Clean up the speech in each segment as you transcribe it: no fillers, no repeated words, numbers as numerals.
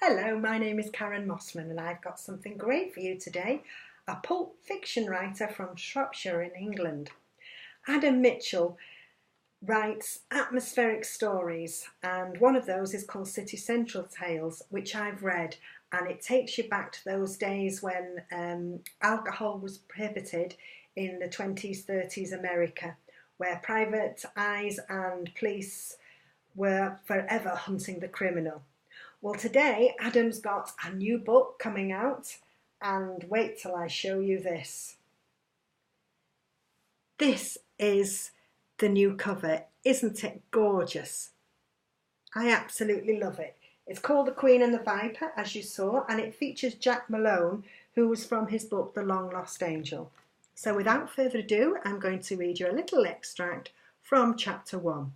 Hello, my name is Karen Mossman and I've got something great for you today. A pulp fiction writer from Shropshire in England. Adam Mitchell writes atmospheric stories, and one of those is called City Central Tales, which I've read, and it takes you back to those days when alcohol was prohibited in the 20s, 30s America, where private eyes and police were forever hunting the criminal. Well, today Adam's got a new book coming out, and wait till I show you this. This is the new cover. Isn't it gorgeous? I absolutely love it. It's called The Queen and the Viper, as you saw, and it features Jack Malone, who was from his book The Long Lost Angel. So without further ado, I'm going to read you a little extract from chapter 1.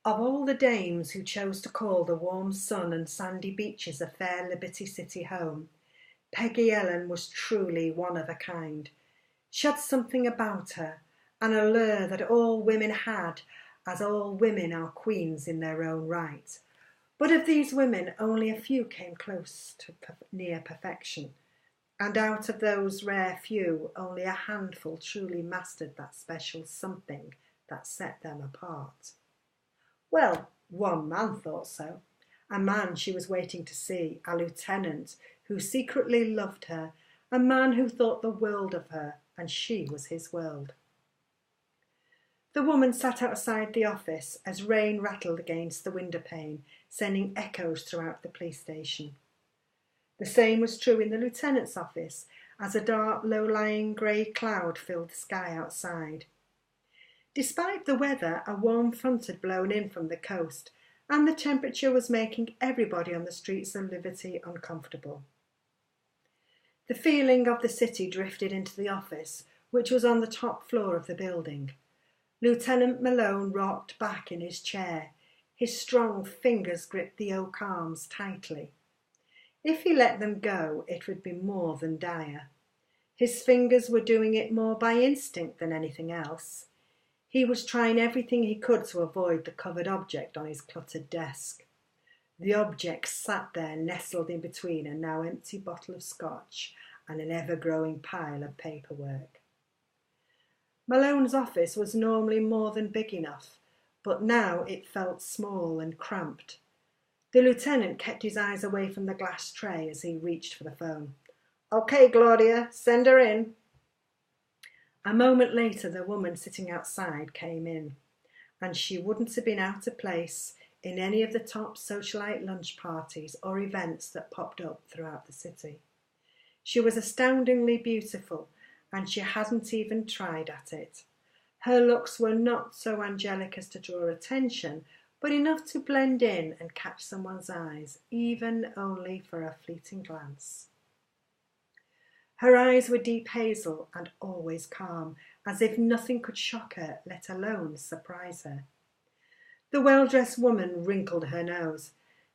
Of all the dames who chose to call the warm sun and sandy beaches a fair Liberty City home, Peggy Ellen was truly one of a kind. She had something about her, an allure that all women had, as all women are queens in their own right. But of these women, only a few came close to near perfection, and out of those rare few, only a handful truly mastered that special something that set them apart. Well, one man thought so, a man she was waiting to see, a lieutenant who secretly loved her, a man who thought the world of her, and she was his world. The woman sat outside the office as rain rattled against the window pane, sending echoes throughout the police station. The same was true in the lieutenant's office, as a dark, low-lying grey cloud filled the sky outside. Despite the weather, a warm front had blown in from the coast, and the temperature was making everybody on the streets of Liberty uncomfortable. The feeling of the city drifted into the office, which was on the top floor of the building. Lieutenant Malone rocked back in his chair. His strong fingers gripped the oak arms tightly. If he let them go, it would be more than dire. His fingers were doing it more by instinct than anything else. He was trying everything he could to avoid the covered object on his cluttered desk. The object sat there nestled in between a now empty bottle of scotch and an ever-growing pile of paperwork. Malone's office was normally more than big enough, but now it felt small and cramped. The lieutenant kept his eyes away from the glass tray as he reached for the phone. "Okay, Claudia, send her in." A moment later, the woman sitting outside came in, and she wouldn't have been out of place in any of the top socialite lunch parties or events that popped up throughout the city. She was astoundingly beautiful, and she hadn't even tried at it. Her looks were not so angelic as to draw attention, but enough to blend in and catch someone's eyes, even only for a fleeting glance. Her eyes were deep hazel and always calm, as if nothing could shock her, let alone surprise her. The well-dressed woman wrinkled her nose.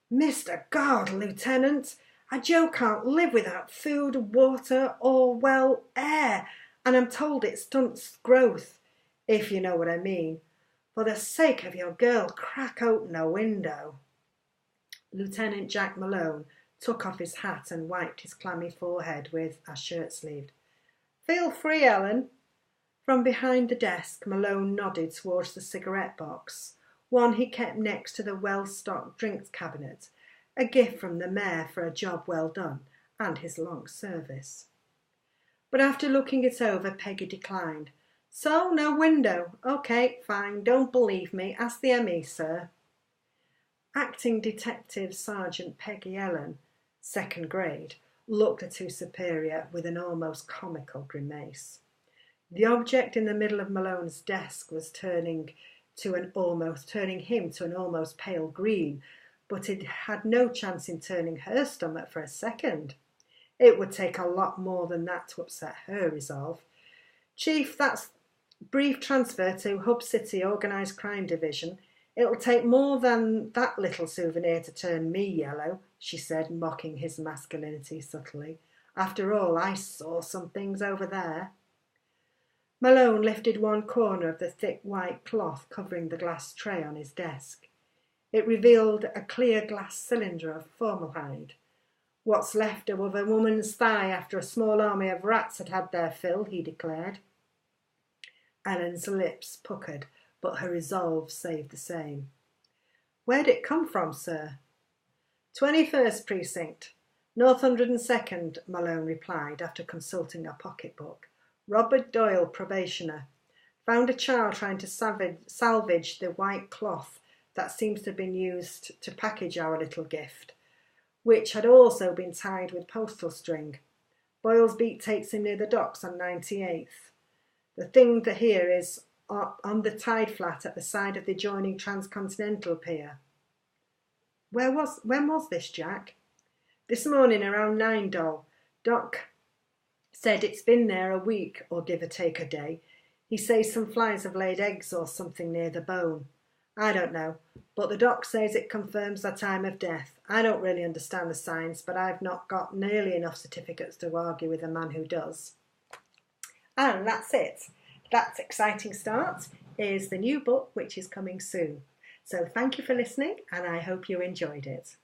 "Mr. God, Lieutenant, a Joe can't live without food, water, or, well, air, and I'm told it stunts growth, if you know what I mean. For the sake of your girl, crack open a window." Lieutenant Jack Malone took off his hat and wiped his clammy forehead with a shirt sleeve. "Feel free, Ellen." From behind the desk, Malone nodded towards the cigarette box, one he kept next to the well-stocked drinks cabinet, a gift from the mayor for a job well done and his long service. But after looking it over, Peggy declined. "So, no window. OK, fine, don't believe me. Ask the ME, sir." Acting Detective Sergeant Peggy Ellen, second grade, looked at his superior with an almost comical grimace. The object in the middle of Malone's desk was turning him to an almost pale green, but it had no chance in turning her stomach for a second. It would take a lot more than that to upset her resolve. "Chief, that's brief transfer to Hub City Organised Crime Division. It'll take more than that little souvenir to turn me yellow," she said, mocking his masculinity subtly. "After all, I saw some things over there." Malone lifted one corner of the thick white cloth covering the glass tray on his desk. It revealed a clear glass cylinder of formaldehyde. "What's left of a woman's thigh after a small army of rats had their fill," he declared. Ellen's lips puckered, but her resolve stayed the same. "Where'd it come from, sir?" 21st Precinct, North 102nd, Malone replied after consulting a pocketbook. "Robert Doyle, probationer. Found a child trying to salvage the white cloth that seems to have been used to package our little gift, which had also been tied with postal string. Boyle's beat takes him near the docks on 98th. The thing that here is on the tide flat at the side of the adjoining transcontinental pier." When was this, Jack?" "This morning around 9, Doll. Doc said it's been there a week or give or take a day. He says some flies have laid eggs or something near the bone. I don't know, but the doc says it confirms the time of death. I don't really understand the science, but I've not got nearly enough certificates to argue with a man who does." And that's it. That exciting start is the new book, which is coming soon. So thank you for listening, and I hope you enjoyed it.